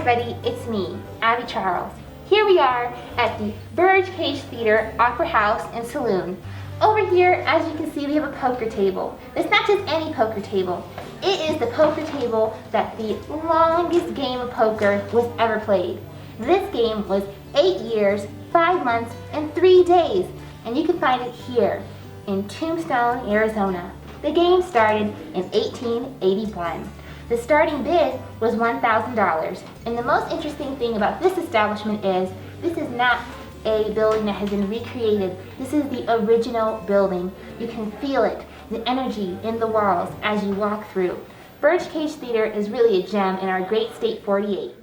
everybody, it's me, Abby Charles. Here we are at the Birdcage Theater Opera House and Saloon. Over here, as you can see, we have a poker table. It's not just any poker table. It is the poker table that the longest game of poker was ever played. This game was 8 years, 5 months, and 3 days, and you can find it here in Tombstone, Arizona. The game started in 1881. The starting bid was $1,000. And the most interesting thing about this establishment is this is not a building that has been recreated. This is the original building. You can feel it, the energy in the walls as you walk through. Birdcage Theater is really a gem in our great state 48.